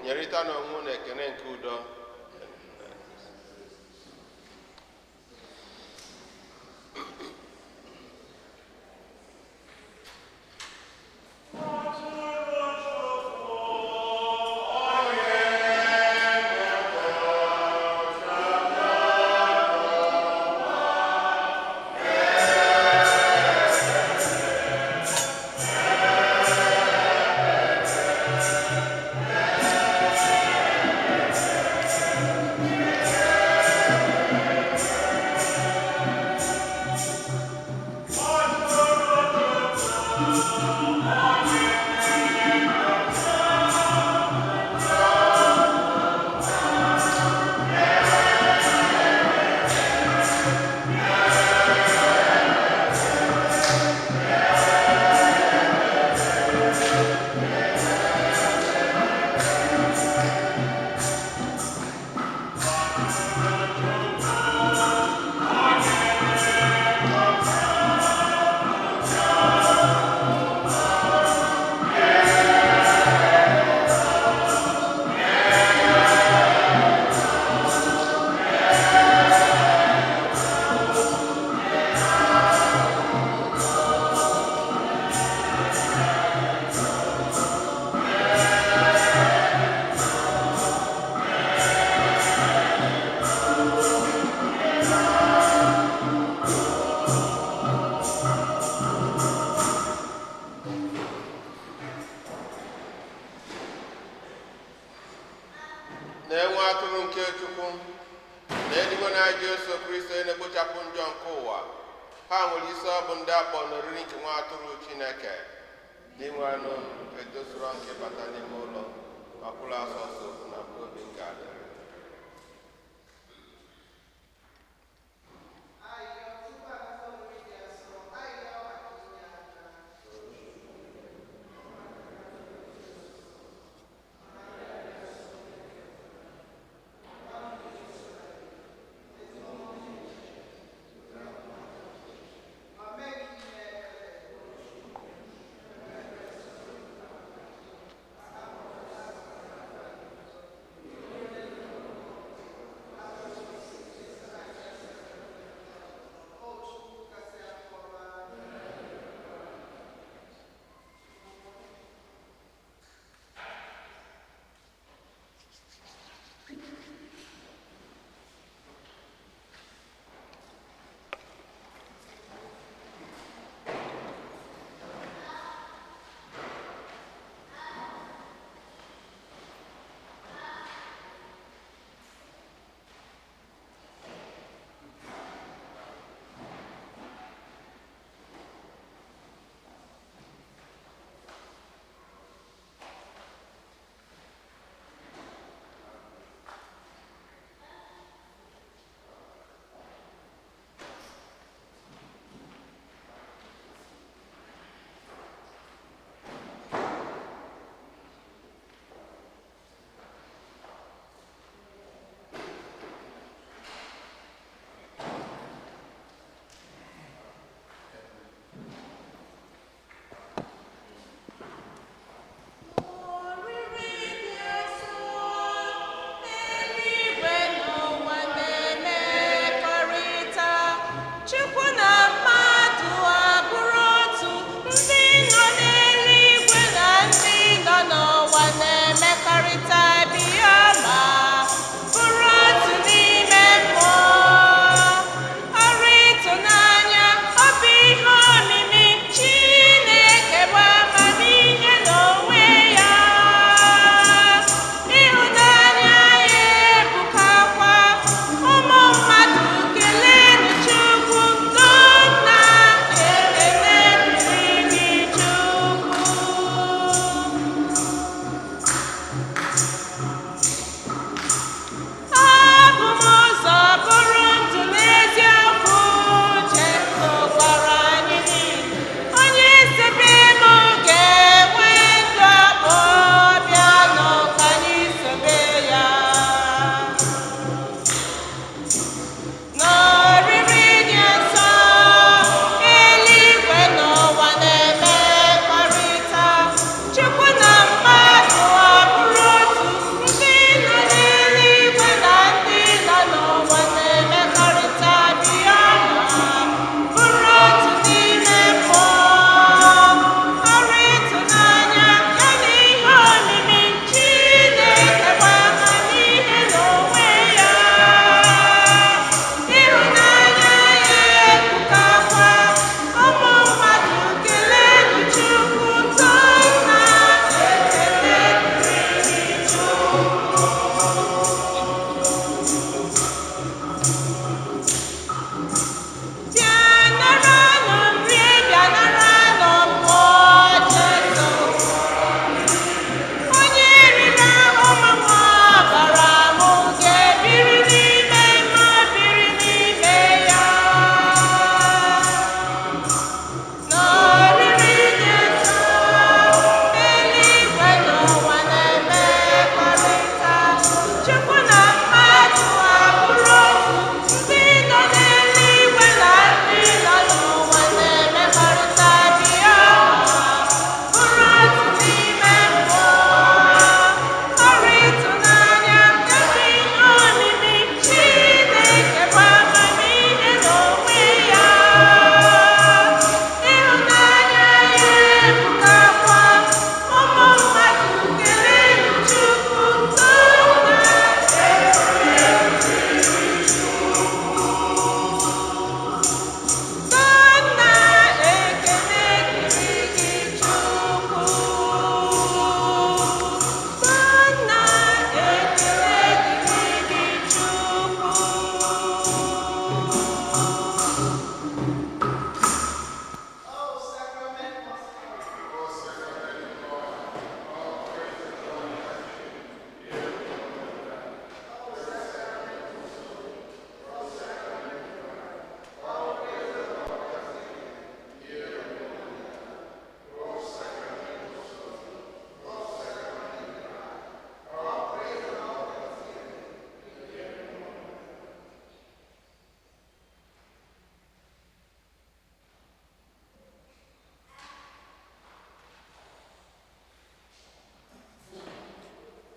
Nyerịta n'onwe unu ekene nke udo. na-enwe atụrụ nke Chukwu na eluigwe na Jesu Kristo na-ekpochapụ njọ nke ụwa, ha nwere isi ọ bụ ndị akpọ n'oriri nke nwa atụrụ Chineke dị nwanụ edozuru nke bata n'ime ụlọ ọkwụrụ asọsọ okwu na mkpụrụ obi nke adịrị.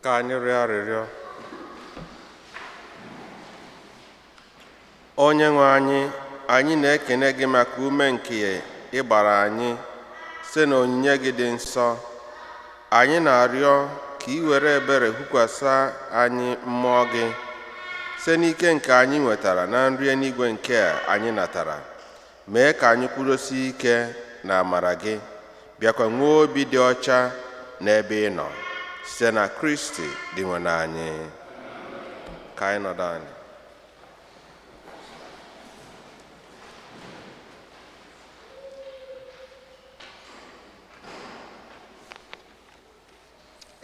Ka anyị rịọ arịrịọ. Onye nwe anyị, anyị na-ekene gị maka ume nke ị gbara anyị site na onyinye gị dị nsọ. Anyị na-arịọ ka ị were ebere hukwasị anyị mmụọ gị site n'ike nke anyị nwetara na nri eluigwe nke anyị natara. Mee ka anyị kwudosie ike na amara gị, bịakwa nwee obi dị ọcha n'ebe ị nọ, site na Kristi dị nwe anyị. Ka anyị nọdụ anyị.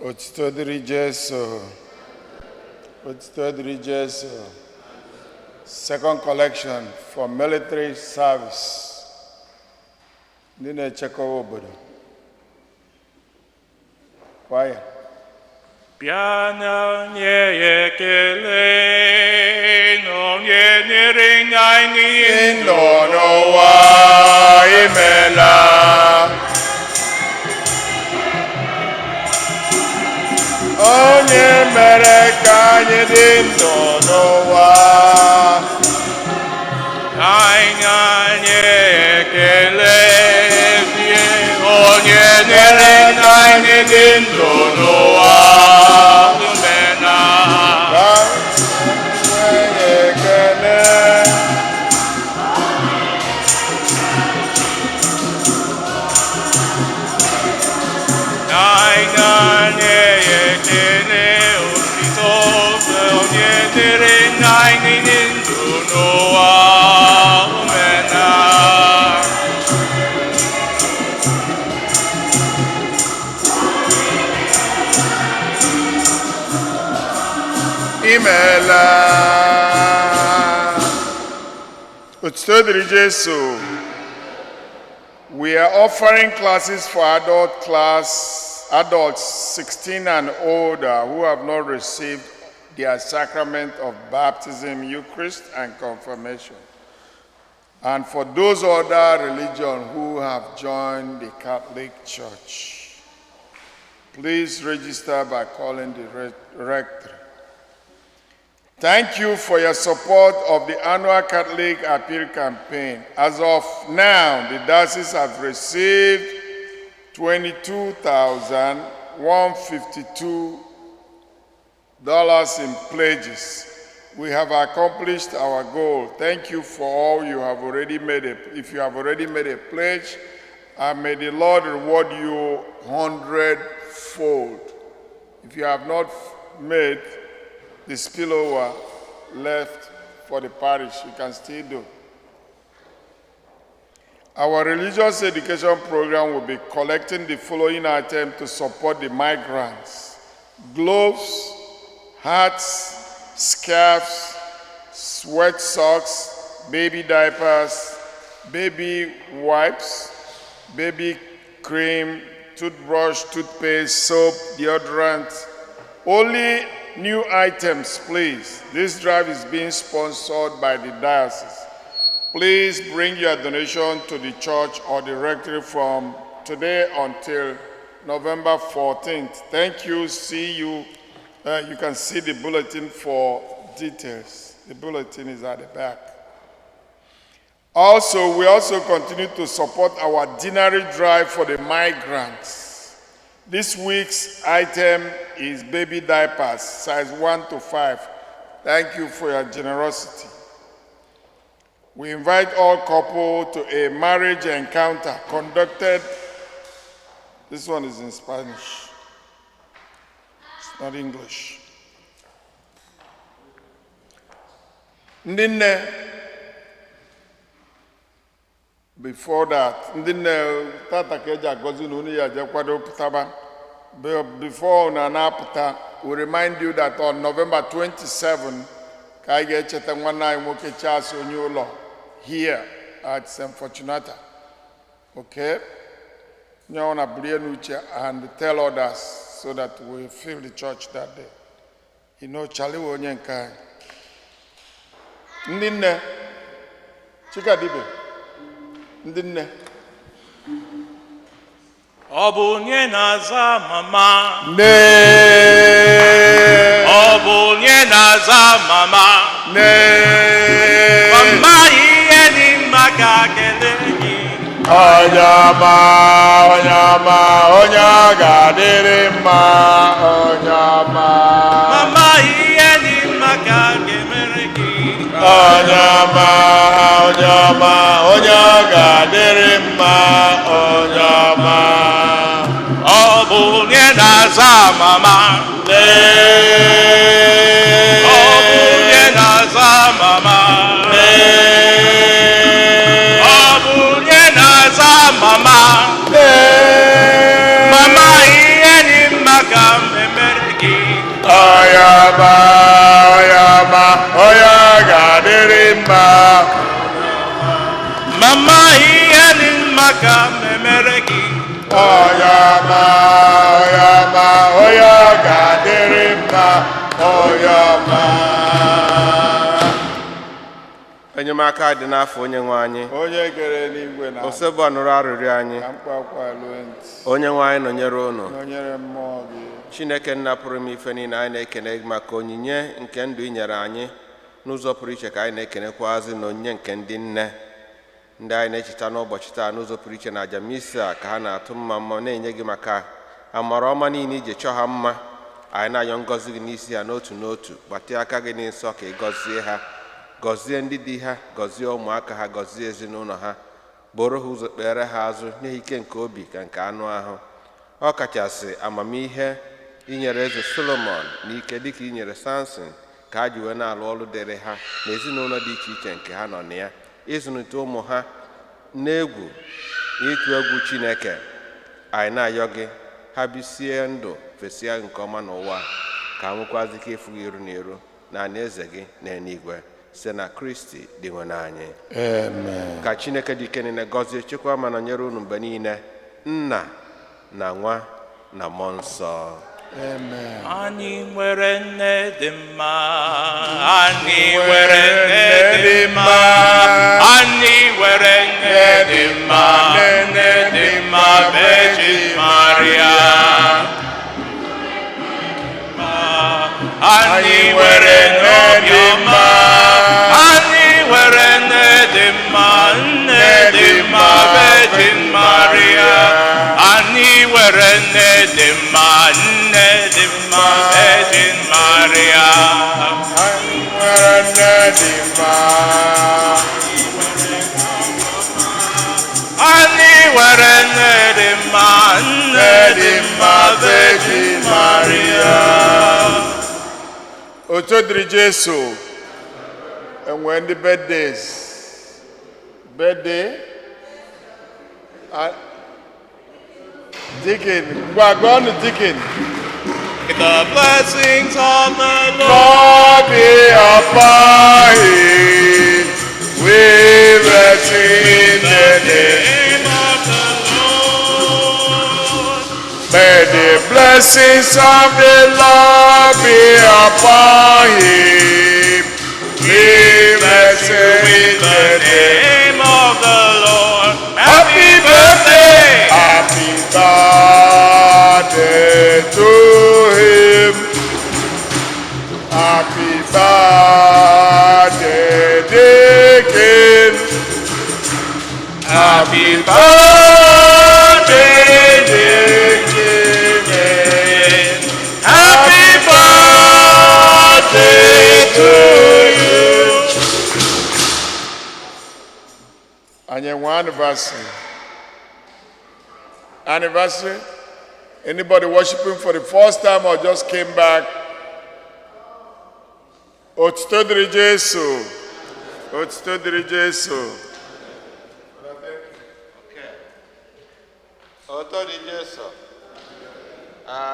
Otito dịrị Jesu. Otito dịrị Jesu. Second collection for military service. Ndị na-echekwa obodo. Kwaya. Bịa na nye ekele n'onye nyere anyị ndụ n'ụwa imela. Onye mere ka anyị dị ndụ n'ụwa. anyị ekele zie onye nyere anyị dị ndụ n'ụwa umena. Ekele. Anyị ekele osito onye nyere anyị dị ndụ n'ụwa umena. Imela. Otito dịrị Jesu. We are offering classes for adults 16 and older who have not received their sacrament of baptism, Eucharist, and confirmation. And for those other religions who have joined the Catholic Church, please register by calling the rectory. Thank you for your support of the annual Catholic Appeal Campaign. As of now, the diocese have received $22,152 in pledges. We have accomplished our goal. Thank you for all you have already made. If you have already made a pledge, may the Lord reward you 100-fold. If you have not made the spillover left for the parish, you can still do. Our religious education program will be collecting the following items to support the migrants: gloves, hats, scarves, sweat socks, baby diapers, baby wipes, baby cream, toothbrush, toothpaste, soap, deodorant. Only new items, please. This drive is being sponsored by the diocese. Please bring your donation to the church or the rectory from today until November 14th. Thank you. See you. You can see the bulletin for details. The bulletin is at the back. Also, we also continue to support our dinner drive for the migrants. This week's item is baby diapers, size 1 to 5. Thank you for your generosity. We invite all couples to a marriage encounter conducted. This one is in Spanish. It's not English. Ndinne. Before that, ndinne tata keja gozi nuni ya jekwado putaba. Before na puta, we remind you that on November 27, Kaige Chetangwana Imoke Chas Onyolo here at St. Fortunata. Okay? Nyawana Brianuche and tell others so that we fill the church that day. You know, Charlie Wonyenkai. Ndinne. Chika Dibe. Ndinne. Ọ bụ onye na-aza mama. Nee. Ọ bụ onye na-aza mama. Nee. Mama ihe dị mma ka kelee gị. Onye ọma, onye ọma, onye ọ ga-adịrị mma, onye ọma. Mama ihe dị mma ka ga-emere gị. Onye ọma, onye ọma, onye ọ ga-adịrị mma, onye ọma. Ọ bụ onye na-aza mama. Lee. Ọ bụ onye na-aza mama. Lee. Ọ bụ onye na-aza mama. Lee. Mama ihe dị mma ka m emere gị. Onye ọma, onye ọma, onye ọ ga-adịrị mma. Mama ihe dị mma ka m emere gị. Onye ọma, onye ọma, onye ọ ga-adịrị mma, onye ọma. enyemaka dị n'afọ onye nwe anyị. Onye kere n'igwe na Osebo nụrụ arịrịọ anyị. ka mkpakwa lue ntị, Onye nwe anyị nọnyere unu. nọnyere mmụọ gị. Chineke nna pụrụ ime ife niile, anyị na-ekene gị maka onyinye nke ndụ i nyere anyị n'ụzọ pụrụ iche, ka anyị na-ekenekwazi na onyinye nke ndị nne ndị anyị na-echeta n'ụbọchị taa n'ụzọ pụrụ iche na aja misa ka ha na-atụ mma mma, na-enye gị maka amara ọma niile iji chọọ ha mma. Anyị na-ayọ ngọzi gị n'isi ha n'otu n'otu, gbatịa aka gị n'nsọ ka ị gọzie ha, gọzie ndị di ha, gọzie ụmụaka ha, gọzie ezinụlọ ha, boro ha ụzọ, kpere ha azụ, nye ike nke obi ka nke anụ ahụ. Ọ kachasị amamihe inyere eze Solomon na ike dịka inyere Samson, ka ha ji wee na-alụ ọrụ dịrị ha na ezinụlọ dị iche iche nke ha nọ na ya, ịzụlite ụmụ ha n'egwu ịtụ egwu Chineke. Anyị na-ayọ gị ha bisie ndụ fesia nke ọma n'ụwa, ka ha nwekwazi ike ịfụ gị iru na iru na alaeze gị n'eluigwe, site na Kristi dị nwe anyị. Amen. Ka Chineke dị ike niile gọzie, chekwa ma nọnyere unu mgbe niile, Nna na Nwa na Mmụọ Nsọ. Amen. Anyị nwere nne dị mma. Anyị nwere nne dị mma. Anyị nwere nne dị mma. Nne dị mma, Virgin Maria. Anyị nwere nne dị mma. Anyị nwere nne dị mma. Nne dị mma, Virgin Maria. Anyị nwere nne dị mma. Nne dị mma, Virgin Maria. Anyị nwere nne dị mma. Anyị nwere nne dị mma. Nne dị mma, Virgin Maria. Otu dịrị Jesu enwe ndị birthdays. Birthday. Deacon, go on, Deacon. The blessings of the Lord Lord be upon him. We bless in the name. name of the Lord. May the blessings of the Lord be upon him. We bless him in the name. Name of the Lord. Happy birthday! Happy birthday to him. Happy birthday, Deacon. Happy birthday, Deacon. Happy birthday to you. And your anniversary. Anniversary? Anybody worshiping for the first time or just came back? Otuto dịrị Jesu. Otuto dịrị Jesu. Oto dị Jesu,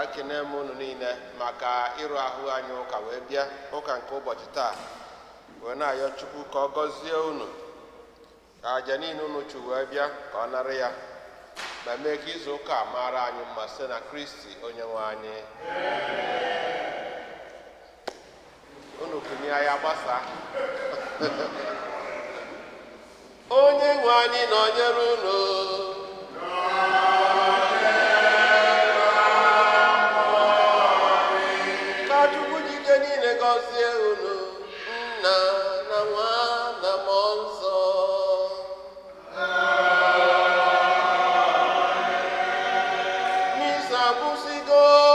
ekene m unu niile maka ịrụ ahụ anyị ụka wee bịa ụka nke ụbọchị taa, wee na-ayọ Chukwu ka ọ gọzie unu, ka aja niile unu chụ wee bịa ka ọ nara ya, ma mee ka izu ụka mara anyị mma site na Kristi onye nwe anyị. Unu kunye ya gbasa. Onye nwe anyị nọnyere unu. akwụsịgo